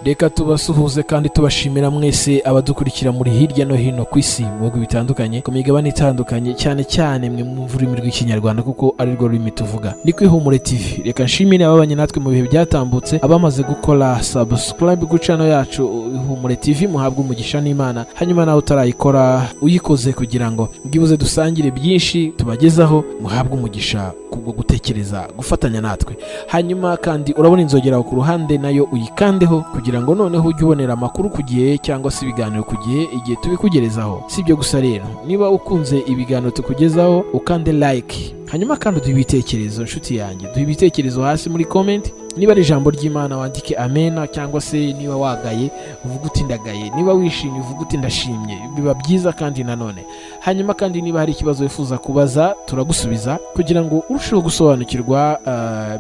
Reka tubasuhuze kandi tubashimira mwese abadukurikira muri hirya no hino ku isi mu bihugu bitandukanye, ku migabane itandukanye, cyane cyane mwe mu rurimi rw'ikinyarwanda kuko ari rwo rurimi tuvuga. Ni ku IHUMURE TV. Reka nshimire ababanye natwe mu bihe byatambutse, abamaze gukora subscribe ku channel yacu IHUMURE TV, muhabwe umugisha n'Imana. Hanyuma nawe utarayikora uyikoze kugira ngo ngibuze dusangire byinshi tubagezaho, muhabwe umugisha kubwo gutekereza gufatanya natwe. Hanyuma kandi urabona inzogera ku ruhande nayo uyikandeho kugira ngo noneho ujye ubonera amakuru ku gihe cyangwa se ibiganiro ku gihe igihe tubikugerezaho. Si ibyo gusa rero, niba ukunze ibiganiro tukugezaho ukande like, hanyuma kandi uduhe ibitekerezo nshuti yanjye, duhe ibitekerezo hasi muri comment. Niba ari ijambo ry'Imana wandike amena, cyangwa se niba wagaye uvuga uti ndagaye, niba wishimye uvuga uti ndashimye, biba byiza kandi nanone. Hanyuma kandi niba hari ikibazo wifuza kubaza turagusubiza kugira ngo urusheho gusobanukirwa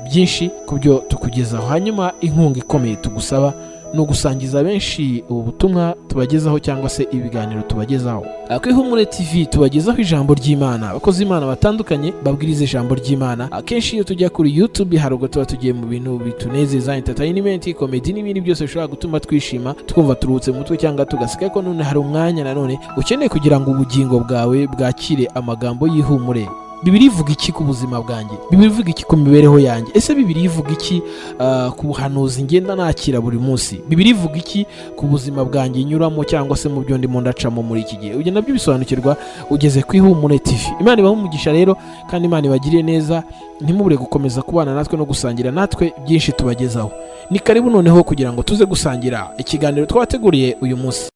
byinshi ku byo tukugezaho. Hanyuma inkunga ikomeye tugusaba no gusangiza benshi ubu butumwa tubagezaho cyangwa se ibiganiro tubagezaho. Ku IHUMURE TV tubagezaho ijambo ry'Imana, abakozi Imana batandukanye babwiriza ijambo ry'Imana. Akenshi iyo tujya kuri YouTube hari ubwo tuba tugiye mu bintu bitunezeza, entertainment, comedy n'ibindi byose bishobora gutuma twishima twumva turuhutse mu mutwe, cyangwa tugaseka ko none hari umwanya nanone ukeneye kugira ngo ubugingo bwawe bwakire amagambo y'ihumure. Bibiri ivuga iki ku buzima bwanjye? Bibiri ivuga iki ku mibereho yanjye? Ese Bibiri ivuga iki ku buhanuzi ngenda nakira buri munsi? Bibiri ivuga iki ku buzima bwanjye nyuramo cyangwa se mu byo ndimo ndacamo muri iki gihe? Ugenda nabyo bisobanukirwa ugeze ku IHUMURE TV. Imana ibahe umugisha rero kandi Imana ibagiriye neza, ntimubure gukomeza kubana natwe no gusangira natwe byinshi tubagezaho. Ni karibu noneho kugira ngo tuze gusangira ikiganiro twateguriye uyu munsi.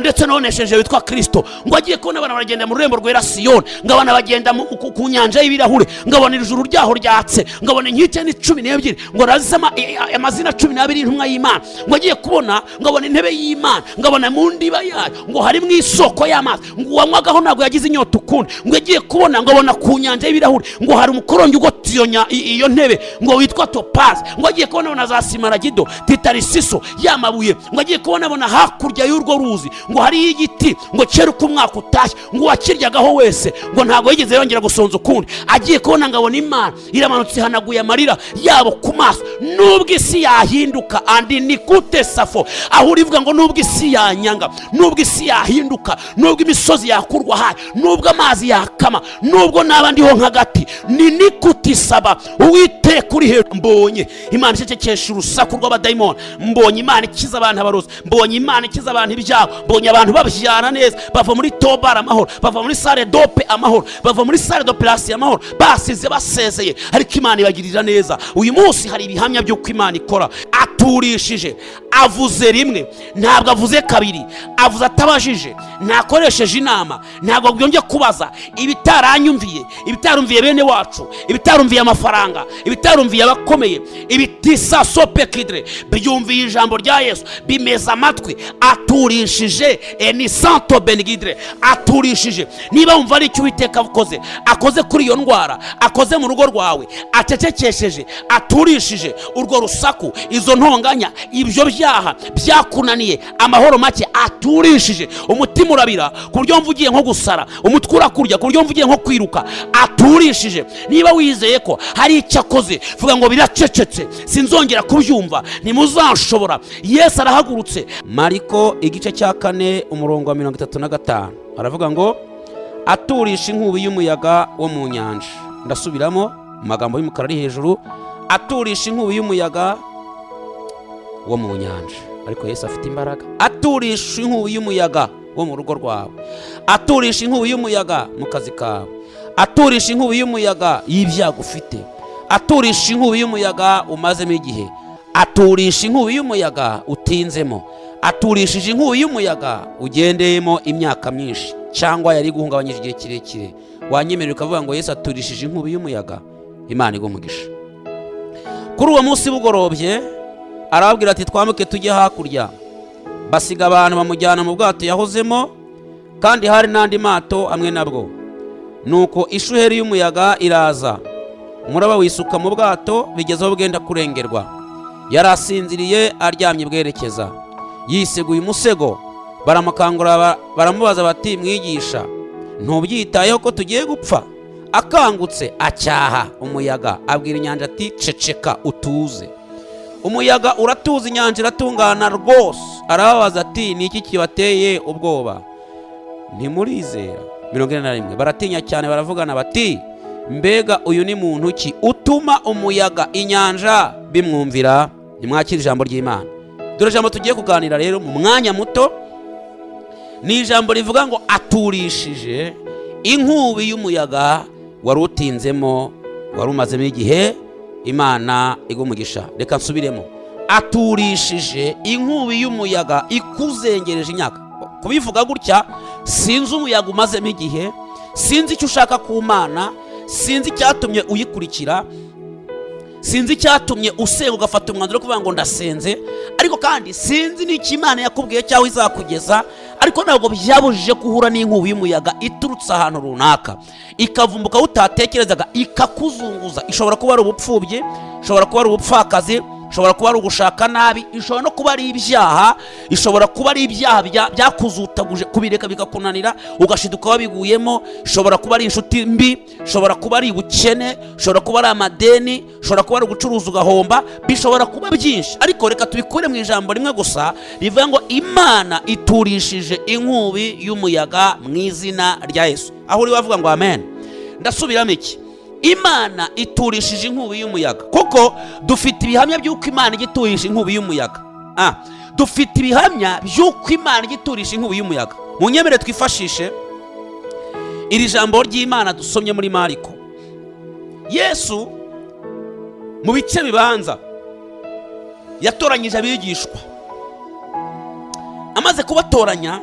Ndetse nonesheje witwa Kristo ngo agiye kubona abana bagenda mu rurembo rwera Siyoni, ngabana bagenda ku nyanja y'ibirahure, ngabona ijuru ryaho ryatse, ngabona inkike ni 12 ngo razama amazina 12 intumwa y'Imana, ngo agiye kubona ngabona intebe y'Imana, ngabona mu ndiba yayo ngo hari mu isoko y'amazi, ngo wanyagaho ntabwo yagize inyota ukundi, ngo agiye kubona ngabona ku nyanja y'ibirahure ngo hari umukorongi ugotiyonya iyo ntebe ngo witwa Topazi, ngo agiye kubona na za Simaragido, Titarisiso yamabuye, ngo agiye kubona hakurya y'urwo ruzi ngo hari igiti ngo cyera uko umwaka utashye, ngo wakiryagaho wese ngo ntago yigeze yongera gusonza ukundi. Agiye kubona ngabona Imana iramanutse hanaguye amarira yabo ku maso, nubwo isi yahinduka andi nikute safo, aho urivuga ngo nubwo isi yanyanga, nubwo isi yahinduka, nubwo imisozi yakurwa hayi, nubwo amazi yakama, nubwo nabandi ho nkagati, ni nikutisaba Uwiteka uri hejuru. Mbonye Imana icecekesha urusaku rw'abadayimoni, mbonye Imana ikiza abantu abarozi, mbonye Imana ikiza abantu ibyago, mbonye abantu babyana neza, bava muri Tobara amahoro, bava muri Sale Dope amahoro, bava muri Sale d'Operation amahoro, basize basezeye, ariko Imana ibagirira neza. Uyu munsi hari ibihamya by'uko Imana ikora. Aturishije, avuze rimwe, ntabwo avuze kabiri, avuze atabajije, ntakoresheje inama, ntabwo byongeye kubaza ibitaranyumviye, ibitarumviye bene wacu, ibitarumviye amafaranga, ibitarumviye abakomeye, ibitisa sopekidre byumviye ijambo rya Yesu, bimeza amatwi. Aturishije ni santo benigidre, aturishije. Niba wumva ari icyo Uwiteka akoze kuri iyo ndwara, akoze mu rugo rwawe, acecekesheje, aturishije urwo rusaku, izo ntonganya, ibyo byaha byakunaniye, amahoro make, aturishije. Umutima urabira ku buryo mvugiye nko gusara, umutwe urakurya ku buryo mvugiye nko kwiruka, aturishije. Niba wizeye ko hari icyo akoze, vuga ngo biracecetse, sinzongera kubyumva, ntimuzanshobora. Yesu arahagurutse. Mariko igice cya 4 umurongo wa 35 aravuga ngo aturisha inkubi y'umuyaga wo mu nyanja. Ndasubiramo amagambo y'umukara ari hejuru, aturisha inkubi y'umuyaga wo mu nyanja. Ariko Yesu afite imbaraga. Aturisha inkubi y'umuyaga wo mu rugo rwawe, aturisha inkubi y'umuyaga mu kazi kawe, aturisha inkubi y'umuyaga y'ibyago ufite, aturisha inkubi y'umuyaga umazemo igihe, aturisha inkubi y'umuyaga utinzemo, aturishije inkubi y'umuyaga ugendeyemo imyaka myinshi cyangwa yari guhungabanyije igihe kirekire. Wanyemerera ukavuga ngo Yesu aturishije inkubi y'umuyaga. Imana igumugisha. Kuri uwo munsi bugorobye arababwira ati twamuke tujye hakurya. Basiga abantu bamujyana mu bwato yahozemo, kandi hari n'andi mato amwe nabwo. Nuko ishuheri y'umuyaga iraza, umuraba wisuka mu bwato bigezaho bwenda kurengerwa. Yarasinziriye aryamye bwerekeza, yiseguye umusego. Baramukangura baramubaza bati mwigisha, ntubyitayeho ko tugiye gupfa? akangutse acyaha umuyaga, abwira inyanja ati ceceka utuze. Umuyaga uratuza, inyanja iratungana rwose. Arababaza ati ni iki kibateye ubwoba? Ntimurizera. 41. Baratinya cyane baravugana bati mbega uyu ni muntu ki utuma umuyaga inyanja bimwumvira? Nimwakira ijambo ry'Imana. Dore ijambo tugiye kuganira rero mu mwanya muto ni ijambo rivuga ngo aturishije inkubi y'umuyaga wari utinzemo, wari umazemo igihe. Imana igumugisha. Reka nsubiremo. Aturishije inkubi y'umuyaga ikuzengereje imyaka. Kubivuga gutya, sinzi umuyaga umazemo igihe, sinzi icyo ushaka ku Mana, sinzi icyatumye uyikurikira, sinzi icyatumye usenga ugafata umwanzuro kuvuga ngo ndasenze, ariko kandi sinzi n'icyo Imana yakubwiye cyaho izakugeza. Ariko ntabwo byabujije guhura n'inkubi y'umuyaga iturutse ahantu runaka, ikavumbuka utatekerezaga, ikakuzunguza. Ishobora kuba ari ubupfubyi, ishobora kuba ari ubupfakazi, ishobora kuba ari ugushaka nabi, ishobora no kuba ari ibyaha, ishobora kuba ari ibyaha byakuzutaguje kubireka bikakunanira ugashiduka wabiguyemo, ishobora kuba ari inshuti mbi, ishobora kuba ari ubukene, ishobora kuba ari amadeni, ishobora kuba ari ugucuruza ugahomba, bishobora kuba byinshi. Ariko reka tubikure mu ijambo rimwe gusa rivuga ngo Imana iturishije inkubi y'umuyaga mu izina rya Yesu. Aho uri wavuga ngo amen. Ndasubiramo iki? Imana iturishije inkubi y'umuyaga. Kuko dufite ibihamya by'uko Imana igiturisha inkubi y'umuyaga. Dufite ibihamya by'uko Imana igiturisha inkubi y'umuyaga. Munyemere twifashishe iri jambo ry'Imana dusomye muri Mariko. Yesu mu bice bibanza yatoranyije abigishwa. Amaze kubatoranya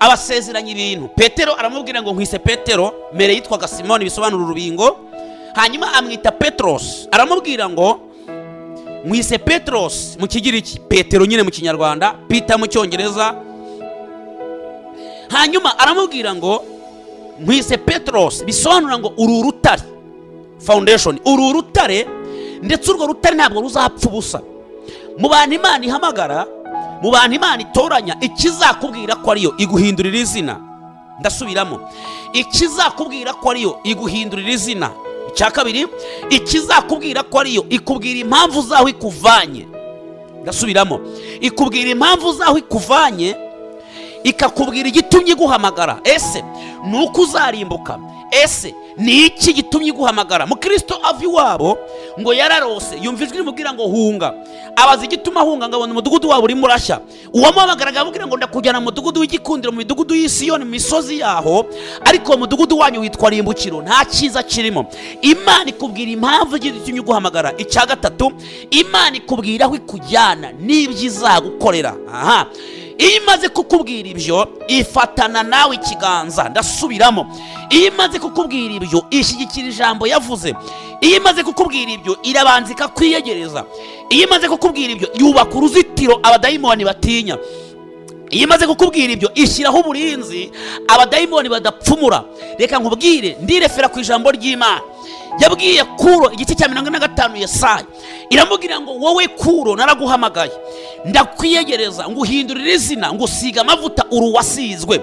abasezeranya ibintu. Petero aramubwira ngo nkwise Petero, mbere yitwaga Simoni bisobanura urubingo. Hanyuma amwita Petros, aramubwira ngo nkwise Petros mu Kigiriki, Petero nyine mu Kinyarwanda, Peter mu Cyongereza. Hanyuma aramubwira ngo nkwise Petros bisobanura ngo uru rutare, foundation, uru rutare, ndetse urwo rutare ntabwo ruzapfa ubusa. Mu bantu Imana ihamagara, mu bantu Imana itoranya, ikizakubwira ko ariyo iguhindurira izina. Ndasubiramo, ikizakubwira ko ariyo iguhindurira izina. Icya kabiri, ikizakubwira ko ariyo ikubwira impamvu zaho ikuvanye. Ndasubiramo, ikubwira impamvu zaho ikuvanye, ikakubwira igitumye iguhamagara. Ese nuko uzarimbuka? Ese ni iki gitumye iguhamagara? Mukristo ava iwabo ngo yararose, yumva ijwi rimubwira ngo hunga. Abaza igituma hunga, ngo abona umudugudu wabo urimo urashya. Uwamuhamagaraga amubwira ngo ndakujyana mu mudugudu w'igikundiro, mu midugudu y'Isiyoni, mu misozi yaho, ariko umudugudu wanyu witwa rimbukiro, nta cyiza kirimo. Imana ikubwira impamvu igitumye iguhamagara. Icya gatatu, Imana ikubwira aho ikujyana n'ibyo izagukorera. Iyo imaze kukubwira ibyo, ifatana nawe ikiganza. Ndasubiramo, iyo imaze kukubwira ibyo, ishyigikira ijambo yavuze. Iyo imaze kukubwira ibyo, irabanza ikakwiyegereza. Iyo imaze kukubwira ibyo, yubaka uruzitiro abadayimoni batinya. Iyo imaze kukubwira ibyo, ishyiraho uburinzi abadayimoni badapfumura. Reka nkubwire, ndirefera ku ijambo ry'Imana. Yabwiye Kuro igice cya 45 Yesaya, iramubwira ngo wowe Kuro naraguhamagaye, ndakwiyegereza, nguhindurira izina, ngusiga amavuta uruwasizwe.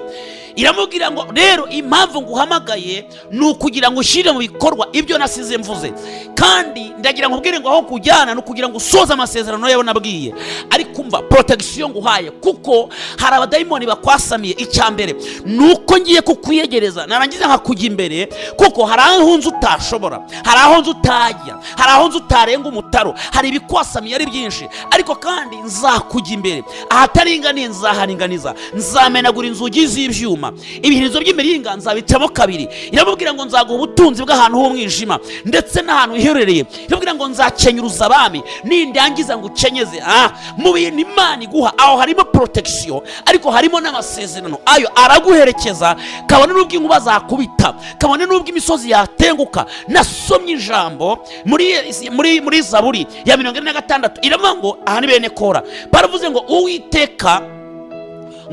Iramubwira ngo rero impamvu nguhamagaye ni ukugira ngo ushire mu bikorwa ibyo nasize mvuze, kandi ndagira nkubwire ngo aho kujyana no kugira ngo usoze amasezerano yawe nabwiye. Ariko umva protection nguhaye, kuko hari abadayimoni bakwasamiye. Icyambere nuko ngiye kukwiyegereza, narangiza nkakujya imbere, kuko hari aho nzu utashobora, hari aho nzu utajya, hari aho nzu utarenga umutaro, hari ibikwasamiye ari byinshi. Ariko kandi nzakujya imbere, ahataringaniye nzaharinganiza, nzamenagura inzugi z'ibyuma, ibihirizo by'imiringa nzabicamo kabiri. Iramubwira ngo nzaguha ubutunzi bw'ahantu h'umwijima ndetse n'ahantu hiherereye. Iramubwira ngo nzakenyuruza abami, nindangiza ngo ukenyeze. Mu bintu Imana iguha, aho harimo protection, ariko harimo n'amasezerano. Ayo araguherekeza, kabone n'ubwo inkuba zakubita, kabone n'ubwo imisozi yatenguka. Nasomye ijambo muri Zaburi ya 46, iravuga ngo aha ni bene Kora baravuze ngo Uwiteka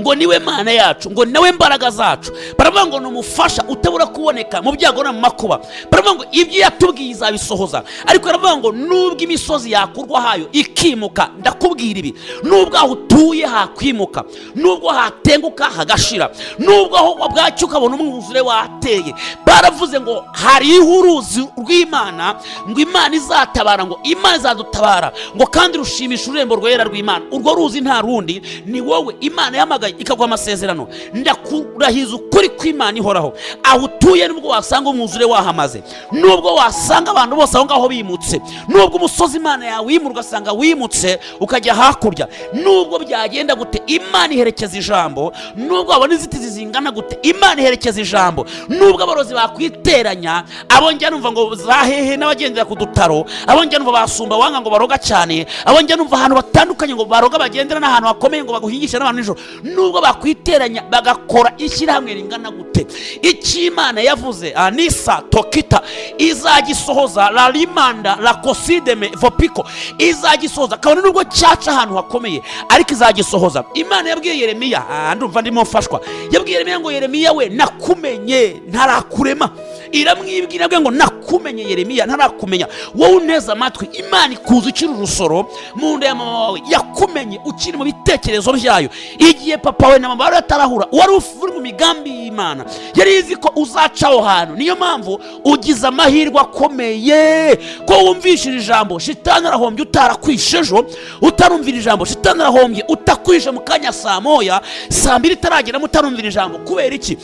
ngo niwe mana yacu, ngo nawe mbaraga zacu. Baravuga ngo ni umufasha utabura kuboneka mu byago no mu makuba. Baravuga ngo ibyo yatubwiye izabisohoza. Ariko baravuga ngo nubwo imisozi yakurwa hayo ikimuka, ndakubwira ibi, nubwo aho utuye hakwimuka, nubwo hatenguka hagashira, nubwo aho bwacyo ukabona umwuzure wateye. Baravuze ngo hariho uruzi rw'Imana, ngo Imana izatabara, ngo Imana izadutabara, ngo kandi rushimisha ururembo rwera rw'Imana. Urwo ruzi nta rundi ni wowe. Imana yamagaye ikaguha amasezerano. Ndakurahiza ukuri kw'Imana ihoraho. Aho utuye nubwo wasanga umwuzure wahamaze, nubwo wasanga abantu bose aho ngaho bimutse, nubwo umusozi Imana yawe wimura ugasanga wimutse ukajya hakurya, nubwo byagenda gute, Imana iherekeza ijambo. Nubwo wabona inzitizi zingana gute, Imana iherekeza ijambo. Nubwo abarozi bakwiteranya, abo njya numva ngo zahehe n'abagendera ku dutaro, abo njya numva basumba wanga ngo baroga cyane, abo njya numva ahantu batandukanye ngo baroga bagendera n'ahantu hakomeye ngo baguhingisha n'abantu nijoro, nubwo bakwiteranya bagakora ishyirahamwe ringana gute, icyo Imana yavuze anisa tokita izagisohoza. La rimanda la kosideme vopiko izagisohoza. Kabone nubwo cyaca ahantu hakomeye, ariko izagisohoza. Imana yabwiye Yeremiya, ndumva ndimo mfashwa, yabwiye Yeremiya ngo Yeremiya we nakumenye ntarakurema. Iramwibwira ngo nakumenye Yeremiya ntarakumenya, wowe uneza amatwi. Imana ikuzi ukiri urusoro mu nda ya mama wawe, yakumenye ukiri mu bitekerezo byayo. Igihe papa we na mama bari batarahura, wari uri mu migambi y'Imana, yari izi ko uzaca aho hantu. Niyo mpamvu ugize amahirwe akomeye ko wumvishije ijambo. Shitani arahombye utarakwishe ejo, utarumvira ijambo. Shitani arahombye utakwishe mu kanya saa moya, saa mbiri itaragera mutarumvira ijambo. Kubera iki?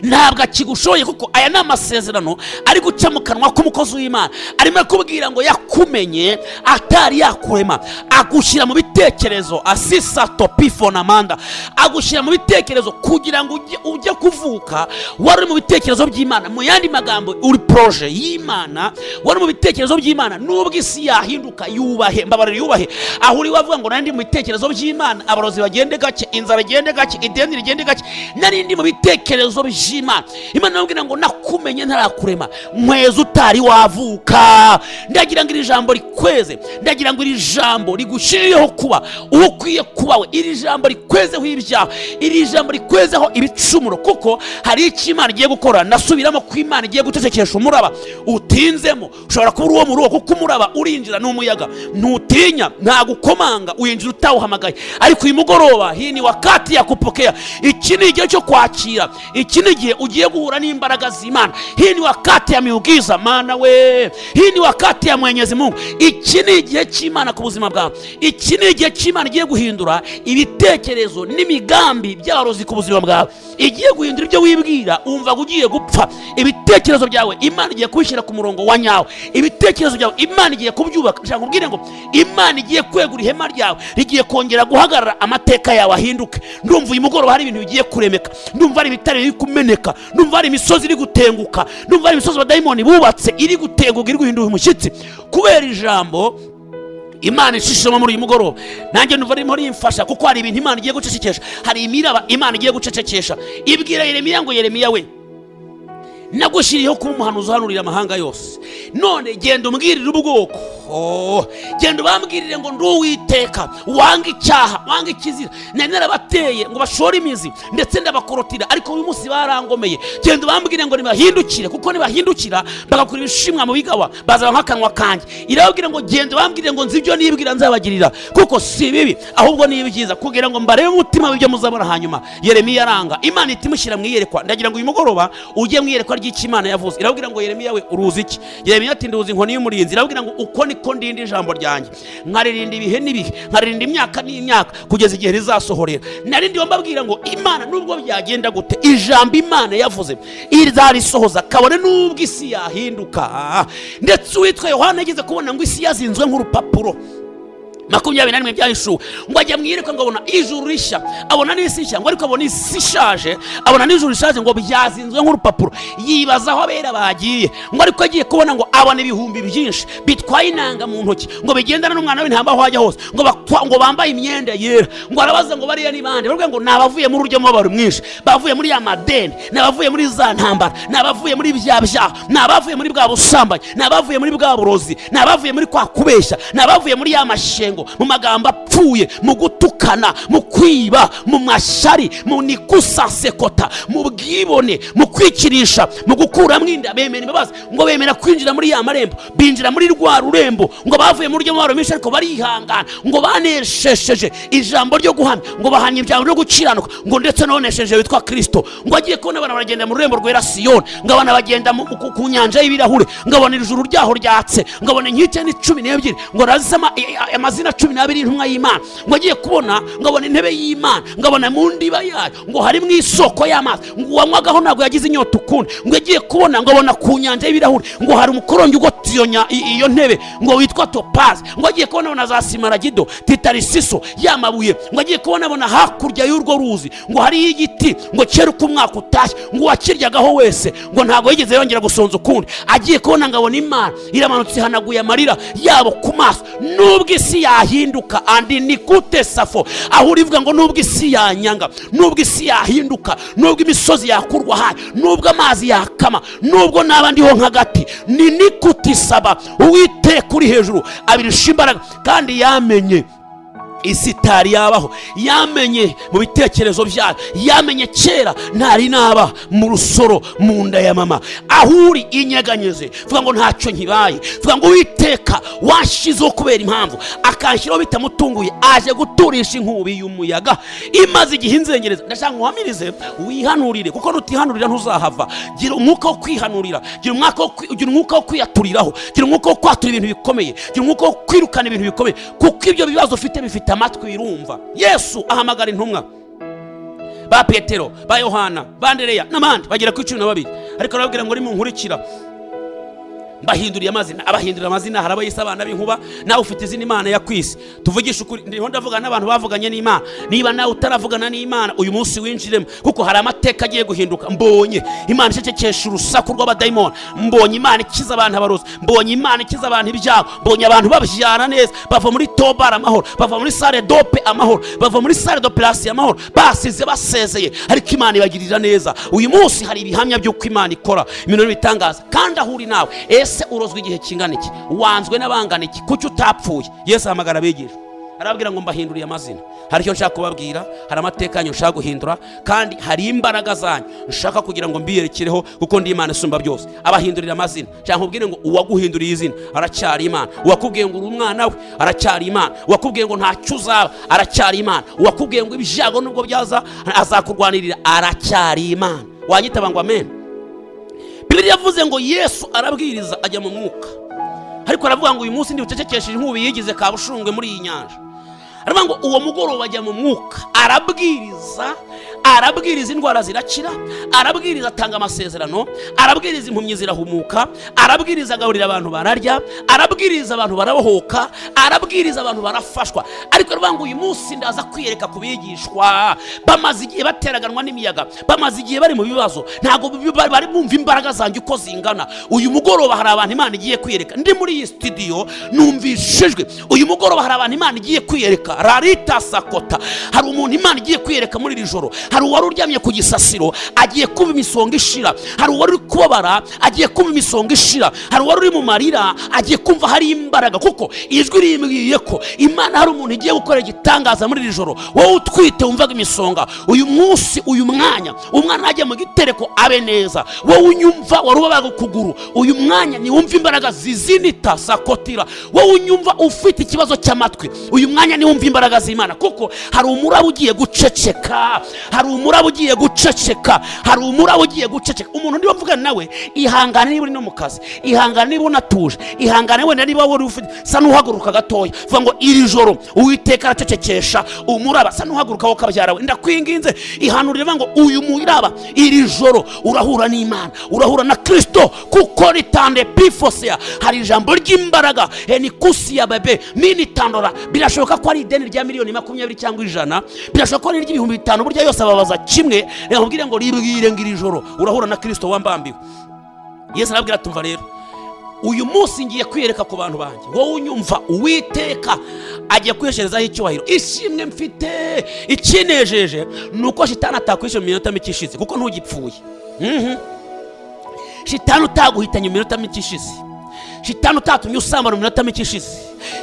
Ntabwo akigushoye, kuko aya ni amasezerano ari guca mu kanwa k'umukozi w'Imana. Arimo kubwira ngo yakumenye atari yakurema, agushyira mu bitekerezo asisa topifo na manda, agushyira mu bitekerezo kugira ngo ujye kuvuka wari mu bitekerezo by'Imana. Mu yandi magambo, uri proje y'Imana, wari mu bitekerezo by'Imana. Nubwo isi yahinduka, yubahe, mbabarira yubahe aho uri. Wavuga ngo nandi mu bitekerezo by'Imana, abarozi bagende gake, inzara igende gake, ideni rigende gake, narindi mu bitekerezo by'Imana. Imana yambwira ngo nakumenye ntarakurema, nkweza utari wavuka. Ndagira ngo iri jambo rikweze, ndagira ngo iri jambo rigushirireho kuba uwo ukwiye kuba we. Iri jambo rikwezeho ibyaha, iri jambo rikwezeho ibicumuro, kuko hari icyo Imana igiye gukora. Nasubiramo ko Imana igiye gucecekesha umuraba utinzemo. Ushobora kuba uwo muruho, kuko umuraba urinjira n'umuyaga, ntutinya, nta gukomanga, uyinjira utawuhamagaye. Ariko uyu mugoroba, hii ni wakati ya kupokea. Iki ni igihe cyo kwakira, iki ni igihe ugiye guhura n'imbaraga z'Imana. Hii ni wakati ya miugiza, Mana we. Hii ni wakati ya Mwenyezi Mungu. Iki ni igihe cy'Imana ku buzima bwawe. Iki ni igihe cy'Imana igiye guhindura ibitekerezo n'imigambi by'abarozi ku buzima bwawe. Igiye guhindura ibyo wibwira umva ugiye gupfa. Ibitekerezo byawe Imana igiye kubishyira ku murongo wa nyawo. Ibitekerezo byawe Imana igiye kubyubaka. Nshaka kubwira ngo Imana igiye kwegura ihema ryawe, rigiye kongera guhagarara, amateka yawe ahinduke. Ndumva uyu mugoroba hari ibintu bigiye kuremeka. Ndumva hari ibitare biri kumeneka. Ndumva hari imisozi iri gutenguka. Ndumva hari imisozi abadayimoni bubatse iri gutenguka, iri guhinduka umushyitsi kubera ijambo Imana ishishemo muri uyu mugoroba. Nanjye numva arimo rimfasha, kuko hari ibintu Imana igiye gucecekesha, hari imiraba Imana igiye gucecekesha. Ibwira Yeremiya ngo Yeremiya we, nagushiriyeho kuba umuhanuzi uhanurira amahanga yose. None genda umbwirire ubwoko, genda ubambwirire ngo ndi Uwiteka, wanga icyaha, wanga ikizira. Nari narabateye ngo bashore imizi, ndetse ndabakorotira, ariko uyu munsi barangomeye. Genda ubambwirire ngo nibahindukire, kuko nibahindukira bagakora ibishimwa mu bigawa, bazaba nk'akanwa kanjye. Irababwira ngo genda ubambwirire ngo nzi ibyo nibwira nzabagirira, kuko si bibi ahubwo ni ibyiza, kugira ngo mbarebe umutima w'ibyo muzabona hanyuma. Yeremiya aranga. Imana itimushyira mu iyerekwa. Ndagira ngo uyu mugoroba ujye mu iyerekwa ry'icyo Imana yavuze. Irababwira ngo Yeremiya we, uruzi iki? Yeremiya ati nduzi inkoni y'umurinzi. Irababwira ngo uko niko ndinda ijambo ryanjye, nkaririnda ibihe n'ibihe, nkaririnda imyaka n'imyaka, kugeza igihe rizasohorera. Narindi mbabwira ngo Imana nubwo byagenda gute, ijambo Imana yavuze izarisohoza, kabone nubwo isi yahinduka. Ndetse uwitwa Yohana yageze kubona ngo isi yazinzwe nk'urupapuro. 21 byahishuwe ngo ajya mwiruka ngo abona ijuru rishya, abona n'isi nshya, ngo ariko abona isi ishaje, abona n'ijuru rishaje ngo byazinzwe nk'urupapuro. Yibaza aho abera bagiye, ngo ariko agiye kubona ngo abona ibihumbi byinshi bitwaye inanga mu ntoki, ngo bigendana n'umwana w'intamba aho ajya hose, ngo bambaye imyenda yera. Ngo arabaza ngo bariya ni bande? Bavuga ngo nabavuye muri uryo mubabaro mwinshi, bavuye muri ya madeni, nabavuye muri za ntambara, nabavuye muri bya byaha, nabavuye muri bwa busambanyi, nabavuye muri bwa burozi, nabavuye muri kwa kubeshya, nabavuye muri ya mashengo, rwango, mu magambo apfuye, mu gutukana, mu kwiba, mu mashyari, mu nikusasekota, mu bwibone, mu kwikirisha, mu gukuramo inda. Bemera imbabazi ngo bemera kwinjira muri ya marembo, binjira muri rwa rurembo, ngo bavuye muri ryo mubabaro mwinshi ariko barihangana, ngo baneshesheje ijambo ryo guhamya, ngo bahanye ibyago byo gukiranuka, ngo ndetse nonesheje witwa Kristo. Ngo agiye kubona abana baragenda mu rurembo rwera Siyoni, ngo abana bagenda ku nyanja y'ibirahure, ngo abona ijuru ryaho ryatse, ngo abona inkike ni 12, ngo razama amazina 12 y'intumwa y'Imana. Ngo agiye kubona, ngo abona intebe y'Imana, ngo abona mu ndiba yayo, ngo hari mu isoko y'amazi, ngo wanyagaho ntabwo yagize inyota ukundi. Ngo agiye kubona, ngo abona ku nyanja y'ibirahure, ngo hari umukorongi ugotiyonya iyo ntebe, ngo witwa topazi. Ngo agiye kubona abona za simaragido, titarisiso y'amabuye. Ngo agiye kubona abona hakurya y'urwo ruzi, ngo hari igiti, ngo kera uko umwaka utashye, ngo wakiryagaho wese ngo ntabwo yigeze yongera gusonza ukundi. Agiye kubona, ngo abona Imana iramanutse hanaguye amarira yabo ku maso. Nubwo isi yahinduka, andi nikute safo, aho urivuga ngo nubwo isi yanyanga, nubwo isi yahinduka, nubwo imisozi yakurwa hayi, nubwo amazi yakama, nubwo n'abandiho nk'agati, ni nikuti saba, Uwiteka uri hejuru abirusha imbaraga. Kandi yamenye isi itari yabaho, yamenye mu bitekerezo byayo, yamenye kera ntari naba mu rusoro mu nda ya mama. Aho uri inyeganyeze, vuga ngo ntacyo nkibaye, vuga ngo Uwiteka washizeho kubera impamvu, akanshyiraho bitamutunguye, aje guturisha inkubi y'umuyaga imaze igihe inzengereza. Ndashaka nguhamirize wihanurire, kuko nutihanurira ntuzahava. Gira umwuka wo kwihanurira, gira umwuka wo kwiyaturiraho, gira umwuka wo kwatura ibintu bikomeye, gira umwuka wo kwirukana ibintu bikomeye, kuko ibyo bibazo ufite bifite amatwi irumva. Yesu ahamagara intumwa ba Petero, ba Yohana, ba Andereya n'abandi bagera ku 12, ariko arababwira ngo nimunkurikira mbahinduriye amazina. Abahindurira amazina, hari abayise abana b'inkuba. Nawe ufite izina Imana yakwise. Tuvugisha ukuri, ndiho ndavuga n'abantu bavuganye n'Imana. Niba nawe utaravugana n'Imana, uyu munsi winjiremo, kuko hari amateka agiye guhinduka. Mbonye Imana icecekesha urusaku rw'abadayimoni, mbonye Imana ikiza abantu abarozi, mbonye Imana ikiza abantu ibyago, mbonye abantu babyara neza, bava muri tobara amahoro, bava muri sale dope amahoro, bava muri sale d'operation amahoro, basize basezeye, ariko Imana ibagirira neza. Uyu munsi hari ibihamya by'uko Imana ikora ibintu bitangaza. Kandi ahuri nawe, ese urozwe igihe kingana iki? Wanzwe n'abangana iki? Kuki utapfuye? Yesu ahamagara abigisha, arababwira ngo mbahinduriye amazina. Hari icyo nshaka kubabwira, hari amateka yanyu nshaka guhindura, kandi hari imbaraga zanyu nshaka kugira ngo mbiyerekereho, kuko ndi Imana isumba byose. Abahindurira amazina, cyangwa ubwire ngo uwaguhinduriye izina aracyari Imana. Uwakubwiye ngo uri umwana we aracyari Imana. Uwakubwiye ngo ntacyo uzaba aracyari Imana. Uwakubwiye ngo ibyago nubwo byaza azakurwanirira aracyari Imana. Wanyitaba ngo amen. Bibiliya yavuze ngo Yesu arabwiriza ajya mu mwuka, ariko aravuga ngo uyu munsi ndi bucecekesheje inkubi yigize kabushungwe muri iyi nyanja. Aravuga ngo uwo mugoroba ajya mu mwuka, arabwiriza indwara zirakira, arabwiriza atanga amasezerano, arabwiriza impumyi zirahumuka, arabwiriza agaburira abantu bararya, arabwiriza abantu barabohoka, arabwiriza abantu barafashwa. Ariko aravuga ngo uyu munsi ndaza kwiyereka kubigishwa bamaze igihe bateraganwa n'imiyaga, bamaze igihe bari mu bibazo, ntago bari bumva imbaraga zanjye uko zingana. Uyu mugoroba hari abantu Imana igiye kwiyereka. Ndi muri iyi studio numvishijwe, uyu mugoroba hari abantu Imana igiye kwiyereka. Rarita sakota, hari umuntu Imana igiye kwiyereka muri iri joro. Hari uwari uryamye ku gisasiro agiye kuba imisonga ishira, hari uwari uri kubabara agiye kuba imisonga ishira, hari uwari uri mu marira agiye kumva hari imbaraga, kuko ijwi rimbwiye ko Imana hari umuntu igiye gukora igitangaza muri iri joro. Wowe utwite wumvaga imisonga, uyu munsi uyu mwanya umwana ajya mu gitereko abe neza. Wowe unyumva wari ubabaga ukuguru, uyu mwanya ni wumva imbaraga zizinita sakotira. Wowe unyumva ufite ikibazo cy'amatwi, uyu mwanya ni wumva imbaraga z'Imana, kuko hari umuraba ugiye guceceka, hari umuraba ugiye guceceka, hari umuraba ugiye guceceka. Umuntu ndiba mvugana nawe, ihangane niba uri no mu kazi, ihangane niba unatuje, ihangane wenda niba wari ufite sa n'uhaguruka gatoya, vuga ngo iri joro Uwiteka aracecekesha umuraba. Sa n'uhaguruka wowe kabyara we, ndakwinginze ihanurire ngo uyu muraba iri joro urahura n'Imana, urahura na Kristo, kuko ritande pifosea. Hari ijambo ry'imbaraga ni kusi ya bebe mini tandora. Birashoboka ko ari ideni rya miliyoni 20 cyangwa 100, birashoboka ko ari ry'ibihumbi 5, burya yose ababaza kimwe. Nakubwire ngo ribwire ngiri joro urahura na Kristo wambambiwe. Yesu arabwira tumva rero, uyu munsi ngiye kwiyereka ku bantu banjye. Wowe unyumva, Uwiteka agiye kwiyesherezaho icyubahiro. Ishimwe mfite ikinejeje nuko shitani atakwishe mu minota mike ishize, kuko ntugipfuye. Shitani utaguhitanye mu minota mike ishize, shitani utatumye usambana mu minota mike ishize.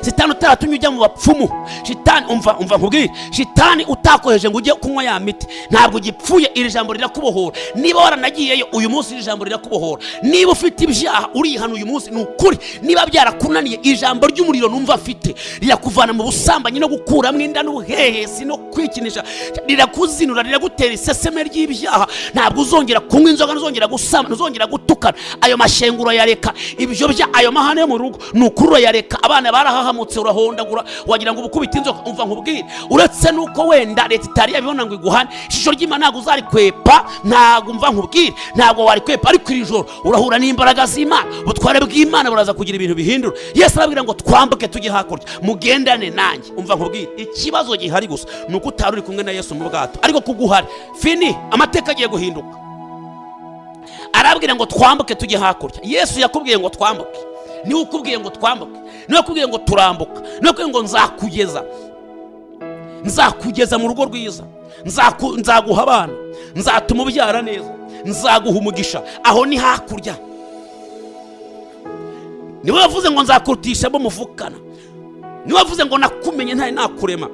shitani utaratumye ujya mu bapfumu, shitani umva nkubwire, shitani utakoheje ngo ujye kunywa ya miti ntabwo gipfuye. Iri jambo rirakubohora. Niba waranagiyeyo uyu munsi iri jambo rirakubohora. Niba ufite ibyaha urihana uyu munsi ni ukuri. Niba byarakunaniye ijambo ry'umuriro numva afite rirakuvana mu busambanyi no gukuramo inda n'ubuhehesi no kwikinisha, rirakuzinura, riragutera iseseme ry'ibyaha. Ntabwo uzongera kunywa inzoga, ntuzongera gusama, ntuzongera gutukana. Ayo mashenguro yareka, ibyo bya ayo mahane yo mu rugo ni ukuri yareka. Abana barahahamutse urahondagura wagira ngo ubukubita inzoka. Umva nkubwire, uretse nuko wenda leta itari yabibona ngo iguhane, ishusho ry'Imana ntabwo uzarikwepa. Ntabwo umva nkubwire, ntabwo warikwepa. Ariko iri joro urahura n'imbaraga z'Imana, ubutware bw'Imana buraza kugira ibintu bihindura. Yesu arabwira ngo twambuke tujye hakurya, mugendane nanjye. Umva nkubwire, ikibazo gihari gusa ni uko utari uri kumwe na Yesu mu bwato, ariko kuguhari fini, amateka agiye guhinduka. Arabwira ngo twambuke tujye hakurya. Yesu yakubwiye ngo twambuke, niwe ukubwiye ngo twambuke, niwe ukubwiye ngo turambuka, niwe ukubwiye ngo nzakugeza mu rugo rwiza, nzaguha abana, nzatuma ubyara neza, nzaguha umugisha. Aho ni hakurya. Niwe wavuze ngo nzakurutisha abo muvukana, niwe wavuze ngo nakumenye ntari nakurema,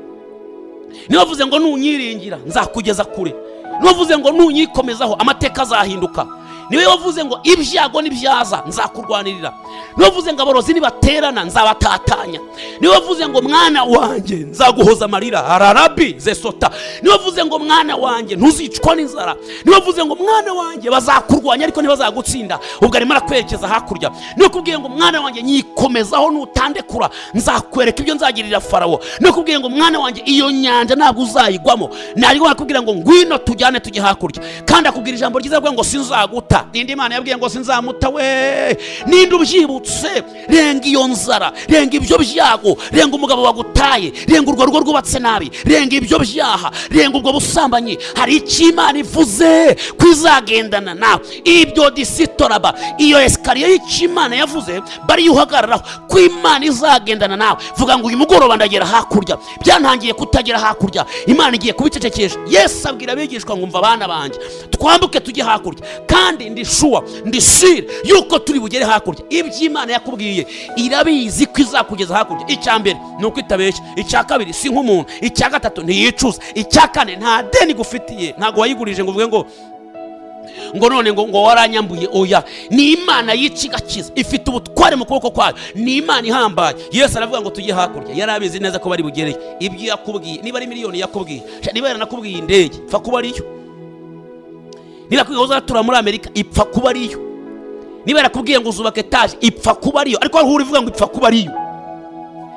niwe wavuze ngo nunyiringira nzakugeza kure, niwe wavuze ngo nunyikomezaho amateka azahinduka, niwe wavuze ngo ibyago nibyaza nzakurwanirira, niwe wavuze ngo aborozi nibaterana nzabatatanya, niwe wavuze ngo mwana wanjye nzaguhoza amarira ararabi zesota, niwe wavuze ngo mwana wanjye ntuzicwa n'inzara, niwe wavuze ngo mwana wanjye bazakurwanya ariko ntibazagutsinda. Ubwo arimo arakwerekeza hakurya. Niwe kubwiye ngo mwana wanjye nyikomezaho nutandekura nzakwereka ibyo nzagirira Farawo. Niwe kubwiye ngo mwana wanjye iyo nyanja ntabwo uzayigwamo. Nari akubwira ngo ngwino tujyane tujye hakurya, kandi akubwira ijambo ryiza avuga ngo sinzaguta. Nindi Imana yabwiye ngo sinzamuta we. Ninde ubyibutse? Renga iyo nzara, renga ibyo byago, renga umugabo wagutaye, renga urwo rugo rwubatse nabi, renga ibyo byaha, renga ubwo busambanyi. Hari icyo Imana ivuze kwizagendana nawe. Ibyo disitoraba, iyo esikariye y'icyo Imana yavuze bari yuhagararaho ko Imana izagendana nawe. Vuga ngo uyu mugoroba ndagera hakurya. Byantangiye kutagera hakurya, Imana igiye kubicecekesha. Yesu abwira abigishwa ngo umva abana banjye twambuke tujye hakurya, kandi ndishuwa ndisire yuko turi bugere hakurya. Ibyo Imana yakubwiye irabizi ko izakugeza hakurya. Icya mbere ni uko itabeshya, icya kabiri si nk'umuntu, icya gatatu ntiyicuza, icya kane nta deni gufitiye, ntabwo wayigurije ngo uvuge ngo none ngo waranyambuye. Oya, ni Imana yicigakiza, ifite ubutware mu kuboko kwayo, ni Imana ihambaye. Yesu aravuga ngo tujye hakurya. Yarabizi neza ko bari bugereye. Ibyo yakubwiye, niba ari miliyoni yakubwiye, niba yaranakubwiye indege, ipfa kuba ariyo. Niba yakubwiye uzatura muri Amerika, ipfa kuba ariyo. Niba yarakubwiye ngo uzubaka etaje, ipfa kuba ariyo. Ariko aho uri vuga ngo ipfa kuba ariyo.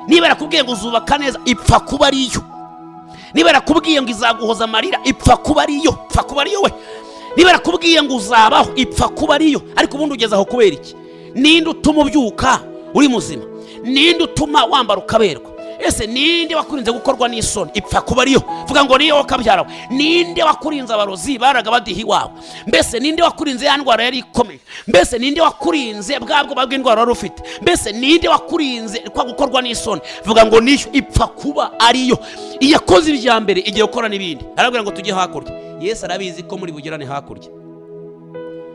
Niba yarakubwiye ngo uzubaka neza, ipfa kuba ariyo. Niba yarakubwiye ngo izaguhoza amarira, ipfa kuba ariyo. Ipfa kuba ariyo we. Niba yarakubwiye ngo uzabaho, ipfa kuba ariyo. Ariko ubundi ugeze aho kubera iki? Ninde utuma ubyuka uri muzima? Ninde utuma wambara ukaberwa? Ese ninde wakurinze gukorwa n'isoni? Ipfa kuba ariyo. Vuga ngo niyo wakabyarawe. Ninde wakurinze abarozi baraga badihi wawe? Mbese ninde wakurinze ya ndwara yari ikomeye? Mbese ninde wakurinze bwabwo bw'indwara wari ufite? Mbese ninde wakurinze kwa gukorwa n'isoni? Vuga ngo niyo. Ipfa kuba ariyo. Iyakoze ibya mbere igiye gukora n'ibindi. Arabwira ngo tujye hakurya. Yesu arabizi ko muri bugerane hakurya.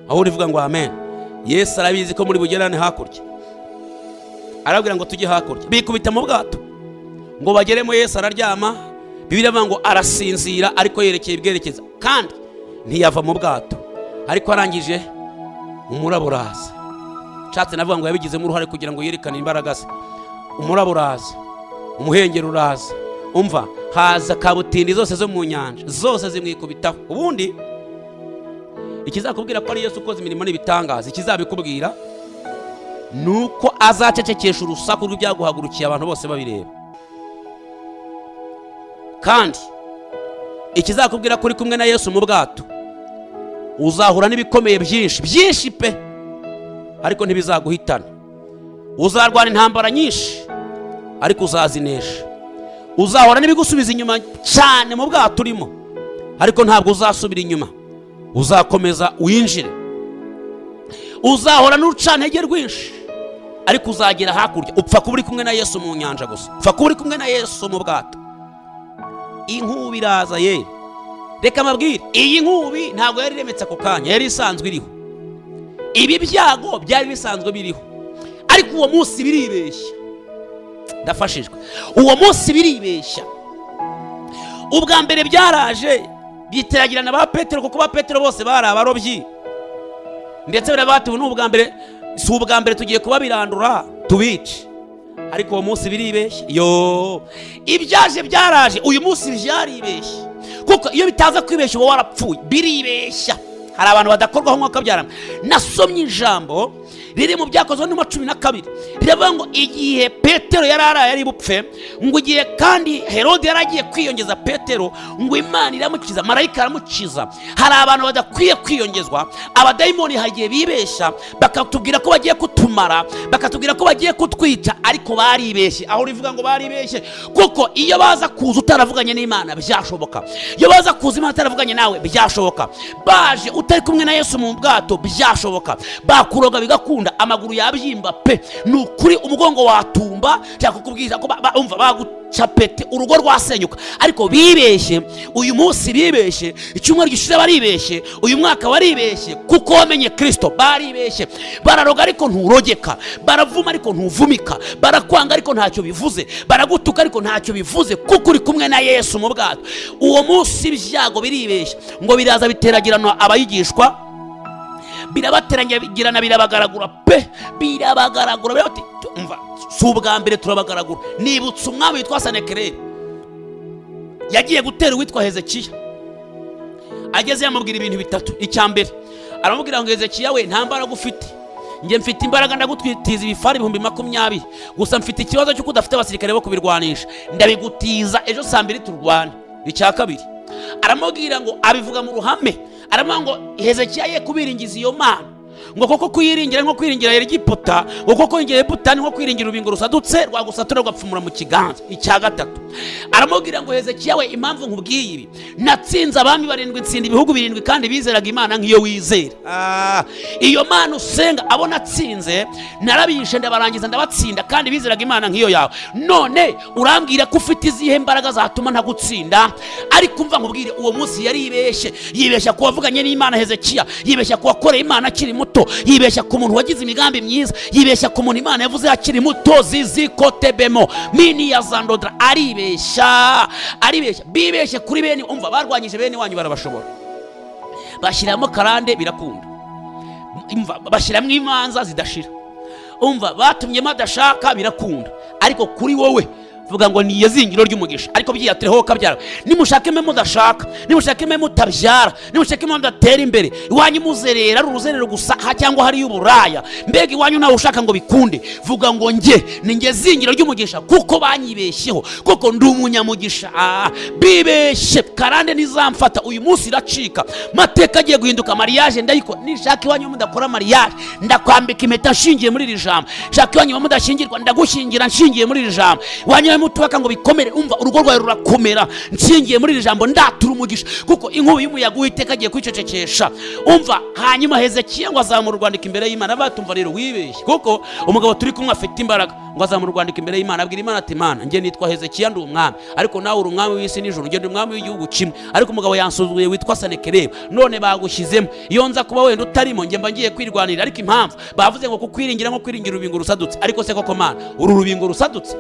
Aho urivuga ngo amen. Yesu arabizi ko muri bugerane hakurya. Arabwira ngo tujye hakurya. Bikubita mu bwato ngo bageremo. Yesu araryama. Bibiliya ivuga ngo arasinzira ariko yerekeye ibwerekeza, kandi ntiyava mu bwato. Ariko arangije umurabo uraza. Nshatse navuga ngo yabigizemo uruhare kugira ngo yerekane imbaraga ze. Umurabo uraza, umuhengeri uraza. Umva, haza kabutindi zose zo mu nyanja, zose zimwikubitaho. Ubundi ikizakubwira ko ari Yesu ukoze imirimo n'ibitangaza, ikizabikubwira nuko azacecekesha urusaku rw'ibyaguhagurukiye abantu bose babireba. Kandi ikizakubwira ko uri kumwe na Yesu mu bwato, uzahura n'ibikomeye byinshi pe, ariko ntibizaguhitana. Uzarwana intambara nyinshi ariko uzazinesha. Uzahora n'ibigusubiza inyuma cyane mu bwato urimo, ariko ntabwo uzasubira inyuma, uzakomeza winjire. Uzahora n'urucantege rwinshi ariko uzagera hakurya. Upfa kuba uri kumwe na Yesu mu nyanja gusa, upfa kuba uri kumwe na Yesu mu bwato. Inkubi iraza ye. Reka mabwire, iyi nkubi ntabwo yari iremetse ako kanya, yari isanzwe iriho. Ibi byago byari bisanzwe biriho, ariko uwo munsi biribeshya. ndafashijwe. Uwo munsi biribeshya. Ubwa mbere byaraje biteragirana ba Petero, kuko ba Petero bose bari abarobyi, ndetse barabatuwe n'ubwa mbere, si ubwa mbere tugiye kuba birandura tubice. Ariko uwo munsi biribeshya. Ibyaje byaraje, uyu munsi byaribeshya, kuko iyo bitaza kwibeshya uba warapfuye. Biribeshya. Hari abantu badakorwaho nk'uko byarama. Nasomye ijambo riri mu Byakozwe no 12 riravuga ngo igihe Petero yari bupfe, ngo igihe kandi Herode yaragiye kwiyongeza Petero, ngo Imana iramukiza, marayika aramukiza. Hari abantu badakwiye kwiyongezwa. Abadayimoni hagiye bibeshya bakatubwira ko bagiye kutumara, bakatubwira ko bagiye kutwica, ariko baribeshye. Aho rivuga ngo baribeshye, kuko iyo baza kuza utaravuganye n'Imana byashoboka, iyo baza kuza Imana utaravuganye nawe byashoboka, baje utari kumwe na Yesu mu bwato byashoboka, bakuroga bigakunda, amaguru yabyimba pe, nukuri umugongo watumba, cyangwa kukubwiza ko umva bagucapete, urugo rwasenyuka. Ariko bibeshye. Uyu munsi bibeshye, icyumweru gishize baribeshye, uyu mwaka waribeshye, kuko wamenye Kristo. Baribeshye. Bararoga ariko nturogeka, baravuma ariko ntuvumika, barakwanga ariko ntacyo bivuze, baragutuka ariko ntacyo bivuze, kuko uri kumwe na Yesu mu bwato. Uwo munsi ibyago biribeshya, ngo biraza biteragirana abayigishwa, birabateranyagirana, birabagaragura pe, birabagaragura. Birati umva, si ubwa mbere turabagaragura. Nibutse umwami witwa Senakeribu yagiye gutera uwitwa Hezekiya. Ageze yamubwira ibintu bitatu. Icya mbere aramubwira ngo Hezekiya we, nta mbaraga ufite, njye mfite imbaraga, ndagutwitiza ibifari 20,000, gusa mfite ikibazo cyo kudafite abasirikare bo kubirwanisha, ndabigutiza ejo saa 2 turwane. Icya kabiri aramubwira ngo, abivuga mu ruhame, aramubwira ngo Hezekiya ye kubiringiza iyo Mana, ngo koko kuyiringira nko kwiringira Egiputa, ngo koko kwiringira Egiputa nko kwiringira urubingo rusadutse rwagusatura rugapfumura mu kiganza. Icya gatatu aramubwira ngo Hezekiya we, impamvu nkubwiye ibi, natsinze abami 7, nsinda ibihugu 7, kandi bizeraga Imana nk'iyo wizera. Iyo Mana usenga abo natsinze narabishe, ndabarangiza ndabatsinda, kandi bizeraga Imana nk'iyo yawe. None urambwira ko ufite izihe mbaraga zatuma ntagutsinda? Ariko umva nkubwire, uwo munsi yaribeshye. Yibeshya ku wavuganye n'Imana Hezekiya, yibeshya ku wakoreye Imana akiri muto, yibeshya ku muntu wagize imigambi myiza, yibeshya ku muntu Imana yavuze akiri muto, zizikotebemo mini ya zandodra. Aribeshya. Bibeshye kuri bene, umva barwanyije bene wanyu barabashobora, bashyiramo karande birakunda, umva bashyiramo imanza zidashira, umva batumye madashaka birakunda. Ariko kuri wowe vuga ngo ni izingiro ry'umugisha. Ariko byiyatireho kabyara, nimushake mwe mudashaka, nimushake mwe mutabyara, nimushake mwe mudatera imbere, iwanyu muzerera uruzerero gusa cyangwa hari y'uburaya, mbega iwanyu nawe ushaka ngo bikunde, vuga ngo ni nge zingiro ry'umugisha, kuko banyibeshyeho, kuko ndi umunyamugisha. Bibeshye. Karande nizamfata uyu munsi iracika, mateka agiye guhinduka. Mariage ndayiko, nishaka iwanyu mudakora mariage, ndakwambika impeta nshingiye muri iri jambo. Shaka iwanyu mudashingirwa, ndagushingira nshingiye muri iri jambo. Iwanyu mutubaka ngo bikomere, umva urugo rwawe rurakomera nshingiye muri iri jambo, ndatura umugisha, kuko inkubi y'umuyaga Uwiteka agiye kwicecekesha. Umva, hanyuma Hezekiya ngo azamura urwandiko imbere y'Imana. Batumva rero wibeshye, kuko umugabo turi kumwe afite imbaraga, ngo azamura urwandiko imbere y'Imana, abwira Imana ati, Mana njye nitwa Hezekiya, ndi umwami, ariko nawe uri umwami w'isi n'ijuru, njye ndi umwami w'igihugu kimwe, ariko umugabo yansuzuguye witwa Senakeribu, none bagushyizemo. Iyo nza kuba wenda utarimo, njye mba ngiye kwirwanirira. Ariko impamvu bavuze ngo kukwiringira nko kwiringira urubingo rusadutse. Ariko se koko Mana, uru rubingo rusadutse?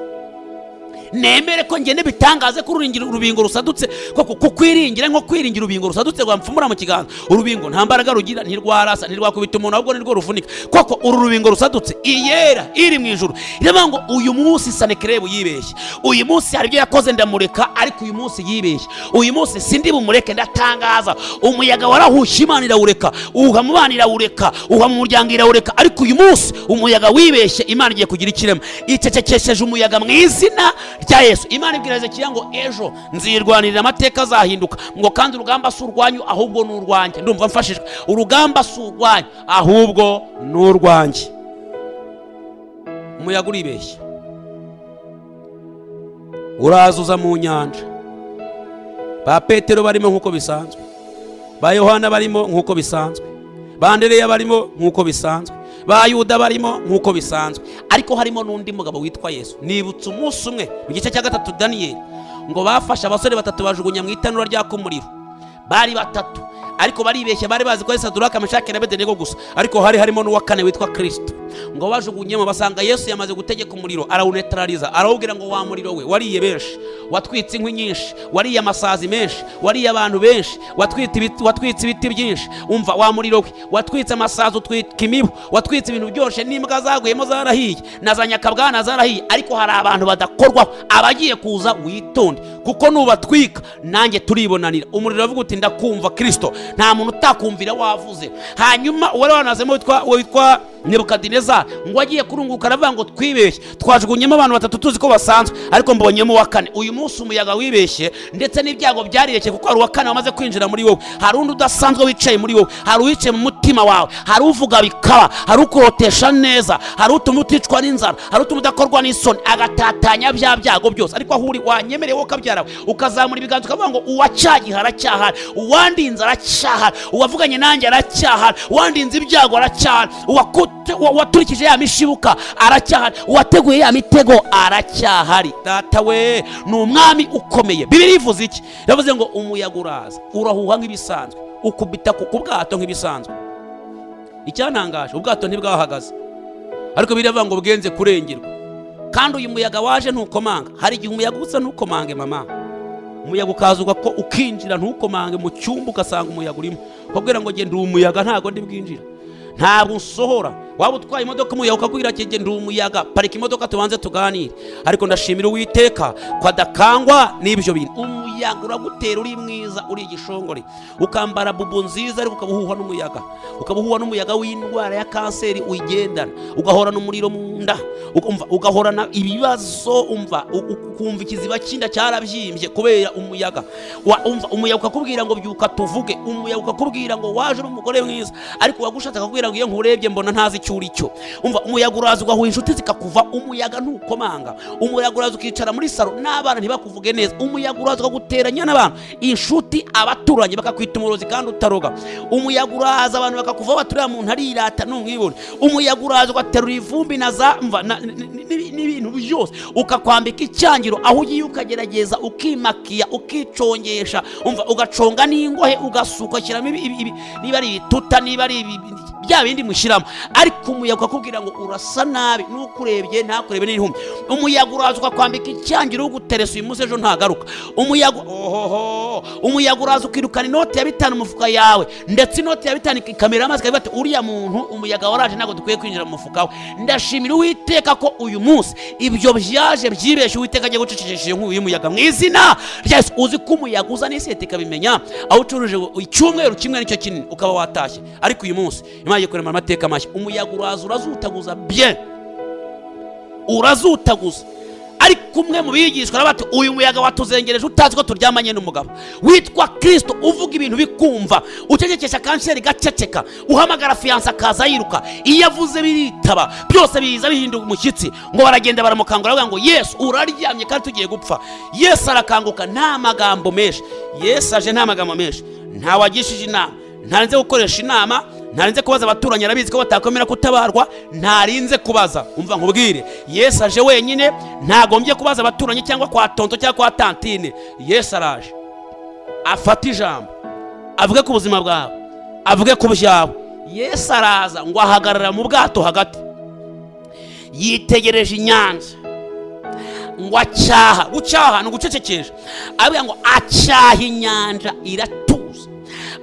Nemere ko ngende bitangaze ko urubingo rusadutse, koko kukwiringira nko kwiringira urubingo rusadutse rwamfumura mu kiganza. Urubingo nta mbaraga rugira, ntirwarasa, ntirwakubita umuntu, ahubwo nirwo ruvunika. Koko uru rubingo rusadutse, iyera iri mu ijuru iravuga ngo uyu munsi Senakeribu yibeshye. Uyu munsi hari ibyo yakoze ndamureka, ariko uyu munsi yibeshye. Uyu munsi sindi bumureke, ndatangaza umuyaga warahushye, Imana irawureka, uha mu bana irawureka, uha mu muryango irawureka. Ariko uyu munsi umuyaga wibeshye, Imana igiye kugira ikirema, icecekesheje umuyaga mu izina rya Yesu. Imana ibwira Hezekiya ngo ejo nzirwanirira, amateka azahinduka, ngo kandi urugamba si urwanyu ahubwo ni urwanjye. Ndumva mfashijwe. Urugamba si urwanyu ahubwo ni urwanjye. Umuyaga uribeshya, urazuza mu nyanja. Ba Petero barimo nk'uko bisanzwe, ba Yohana barimo nk'uko bisanzwe, ba Andereya barimo nk'uko bisanzwe, ba Yuda barimo nk'uko bisanzwe. Ariko harimo n'undi mugabo witwa Yesu. Nibutse umunsi umwe mu gice cya 3 Daniyeli, ngo bafashe abasore 3 bajugunya mu itanura ryaka umuriro. Bari 3, ariko baribeshye, bari bazi ko ari Saduraka, Meshaki na Abedenego gusa, ariko hari harimo n'uwa 4 witwa Kristo. ngo bajugunyemo basanga Yesu yamaze gutegeka umuriro, arawunetraliza, arawubwira ngo wa muriro we wariye benshi, watwitse inkwi nyinshi, wariye amasazi menshi, wariye abantu benshi, watwitse ibiti byinshi. Umva, wa muriro we watwitse amasazi, utwika imibu, watwitse ibintu byose, n'imbwa zaguyemo zarahiye, na za nyakabwana zarahiye. Ariko hari abantu badakorwaho, abagiye kuza witonde, kuko nubatwika nanjye turibonanira. Umuriro avuga uti ndakumva Kristo, nta muntu utakumvira wavuze. Hanyuma uwari wanazemo witwa Nebukadineza ngo agiye kurunguka, aravuga ngo twibeshye, twajugunyemo abantu batatu tuzi ko basanzwe, ariko mbonyemo wa kane. Uyu munsi umuyaga wibeshye, ndetse n'ibyago byaribeshye, kuko hari uwa kane wamaze kwinjira muri wowe. Hari undi udasanzwe wicaye muri wowe, hari uwicaye mu mutima wawe, hari uvuga bikaba, hari ukurotesha neza, hari utuma uticwa n'inzara, hari utuma udakorwa n'isoni, agatatanya bya byago byose. Ariko aho uri wanyemereye wowe kabyarawe, ukazamura ibiganza ukavuga ngo uwacyagiye aracyahari, uwandinze aracyahari, uwavuganye nanjye aracyahari, uwandinze ibyago aracyahari, waturikije ya mishibuka aracyahari, uwateguye ya mitego aracyahari. Data we ni umwami ukomeye. Bibiliya ivuze iki? Yavuze ngo umuyaga uraza, urahuha nk'ibisanzwe, ukubita ku bwato nk'ibisanzwe. Icyantangaje, ubwato ntibwahagaze, ariko biravuga ngo bwenze kurengerwa. Kandi uyu muyaga waje ntukomanga. Hari igihe umuyaga uza ntukomange mama, umuyaga ukazuka ko ukinjira ntukomange mu cyumba, ugasanga umuyaga urimo, ukabwira ngo genda umuyaga ntago ndi bwinjira, ntabwo usohora. Waba utwaye imodoka umuyaga ukakubwira ati genda umuyaga, parika imodoka tubanze tuganire. Ariko ndashimira Uwiteka ko adakangwa n'ibyo bintu. Umuyaga uragutera, uri mwiza, uri igishongore, ukambara bubu nziza, ariko ukabuhuhwa n'umuyaga, ukabuhuhwa n'umuyaga w'indwara ya kanseri uyigendana, ugahorana umuriro mu nda, ugahorana ibibazo, ukumva ikiziba cy'inda cyarabyimbye kubera umuyaga. Umuyaga ukakubwira ngo byuka tuvuge, umuyaga ukakubwira ngo waje uri umugore mwiza, ariko wagushatse akakubwira ngo iyo nkurebye mbona ntazi icyo uri cyo. Umuyaga uraza ugahuha inshuti zikakuva. Umuyaga ntukomanga. Umuyaga uraza ukicara muri saro n'abana ntibakuvuge neza. Umuyaga uraza ukaguteranya n'abantu, inshuti, abaturanye bakakwita umurozi kandi utaroga. Umuyaga uraza abantu bakakuva baturiya muntu arirata n'umwibone. Umuyaga uraza ugaterura ivumbi na za n'ibintu byose, ukakwambika icyangiro, aho ugiye ukagerageza ukimakiya, ukicongesha, ugaconga n'ingohe, ugasuka ushyiramo niba ari ibituta, niba ari bya bindi mushyiramo. Ariko umuyaga ukakubwira ngo urasa nabi, n'ukurebye ntakurebe n'ihumye. Umuyaga uraza ukakwambika icyangiro, uguteresa uyu munsi ejo ntagaruka. Umuyaga uraza ukirukana inoti ya 5 mufuka yawe, ndetse inoti ya 5 ikamera amazi, kavuga ati uriya muntu umuyaga waraje ntago dukwiye kwinjira mu mufuka we. Ndashimira Uwiteka ko uyu munsi ibyo byaje byibeshe. Uwiteka agiye gucecekesha inkuru y'umuyaga mu izina rya Yesu. Uzi ko umuyaga uza n'isete ikabimenya, aho ucuruje icyumweru kimwe nicyo kinini ukaba watashye. Ariko uyu munsi Imana igiye kurema amateka mashya. Umuyaga uraza urazutaguza bien, urazutaguza. Ariko umwe mu bigishwa bati uyu muyaga watuzengereje utazi ko turyamanye n'umugabo witwa Kristo, uvuga ibintu bikumva, ucecekesha kanseri gaceceka, uhamagara fiyansa akaza yiruka, iyo avuze biritaba, byose biza bihinduka umushyitsi. Ngo baragenda baramukangura bavuga ngo Yesu uraryamye kandi tugiye gupfa. Yesu arakanguka, nta magambo menshi. Yesu aje nta magambo menshi, nta wagishije inama, ntarinze gukoresha inama, ntarinze kubaza abaturanyi, arabizi ko batakomera kutabarwa, ntarinze kubaza. Umva nkubwire, Yesu aje wenyine, ntagombye kubaza abaturanyi cyangwa kwa tonto cyangwa kwa tantine. Yesu araje afata ijambo, avuge ku buzima bwawe, avuge ku byawe. Yesu araza ngo ahagarara mu bwato hagati, yitegereje inyanja, ngo acyaha. Gucyaha ni ugucecekesha. Avuga ngo acyaha inyanja iratuza,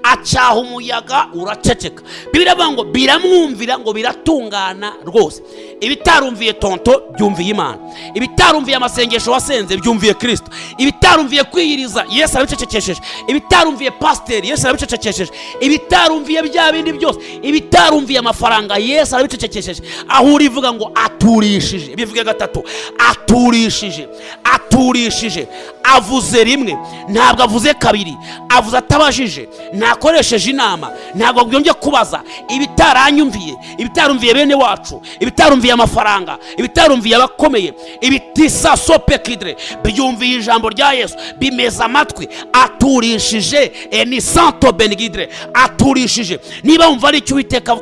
acyaha umuyaga uraceceka. Bibiliya ivuga ngo biramwumvira, ngo biratungana rwose. Ibitarumviye tonto byumviye Imana, ibitarumviye amasengesho wasenze byumviye Kristo, ibitarumviye kwiyiriza Yesu arabicecekesheje, ibitarumviye pasiteri Yesu arabicecekesheje, ibitarumviye bya bindi byose, ibitarumviye amafaranga Yesu arabicecekesheje. Aho urivuga ngo aturishije, bivuge gatatu, aturishije, aturishije. Avuze rimwe, ntabwo avuze kabiri, avuze atabajije, ntakoresheje inama, ntabwo byongeye kubaza. Ibitaranyumviye, ibitarumviye bene wacu, ibitarumviye amafaranga, ibitarumviye abakomeye, ibitisa sopekidre, byumviye ijambo rya Yesu, bimeza amatwi. Aturishije ni santo benigidre, aturishije. Niba wumva ari icyo Uwiteka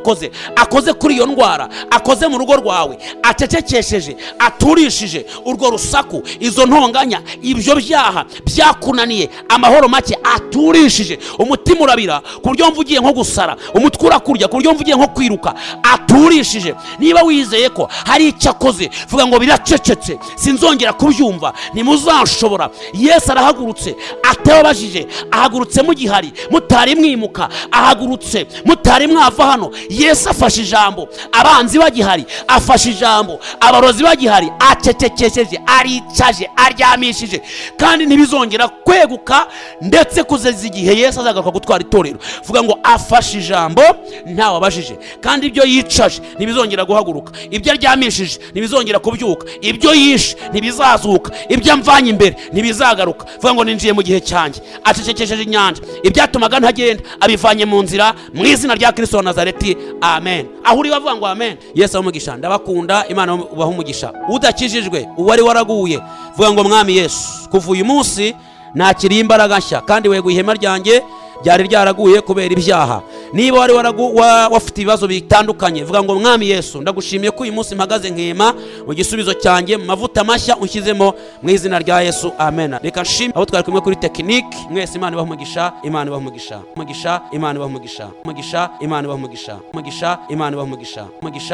akoze kuri iyo ndwara, akoze mu rugo rwawe, acecekesheje, aturishije urwo rusaku, izo ntonganya, ibyo byaha byakunaniye, amahoro make, aturishije, umutima urabizi. urarira ku buryo wumva ugiye nko gusara, umutwe urakurya ku buryo wumva ugiye nko kwiruka, aturishije. Niba wizeye ko hari icyo akoze, vuga ngo biracecetse, sinzongera kubyumva, ntimuzanshobora. Yesu arahagurutse, atababajije, ahagurutse mugihari, mutari mwimuka, ahagurutse mutari mwava hano. Yesu afashe ijambo, abanzi bagihari afashe ijambo, abarozi bagihari acecekesheje, aricaje, aryamishije, kandi ntibizongera kweguka ndetse kugeza igihe Yesu azagaruka gutwara itorero. Vuga ngo afashe ijambo, ntawabajije, kandi ibyo yicaje ntibizongera guhaguruka, ibyo aryamishije ntibizongera kubyuka, ibyo yishe ntibizazuka, ibyo amvanye imbere ntibizagaruka. Vuga ngo ninjiye mu gihe cyanjye. Acecekesheje inyanja, ibyatumaga ntagenda abivanye mu nzira, mu izina rya Kristo wa Nazareti, amen. Aho uri bavuga ngo amen. Yesu umugisha, ndabakunda, Imana ubaha umugisha. Udakijijwe, uwari waraguye, vuga ngo mwami Yesu, kuva uyu munsi nakiriye imbaraga nshya, kandi weguye ihema ryanjye ryari ryaraguye kubera ibyaha. Niba wari wafite ibibazo bitandukanye, vuga ngo mwami Yesu, ndagushimiye ko uyu munsi mpagaze nkema mu gisubizo cyanjye, mu mavuta mashya unshyizemo, mu izina rya Yesu, amen. Reka nshime abo twari kumwe kuri tekinike mwese. Imana ibahe umugisha, Imana ibahe umugisha, umugisha, Imana ibahe umugisha, umugisha, Imana ibahe umugisha, umugisha, Imana ibahe umugisha, umugisha.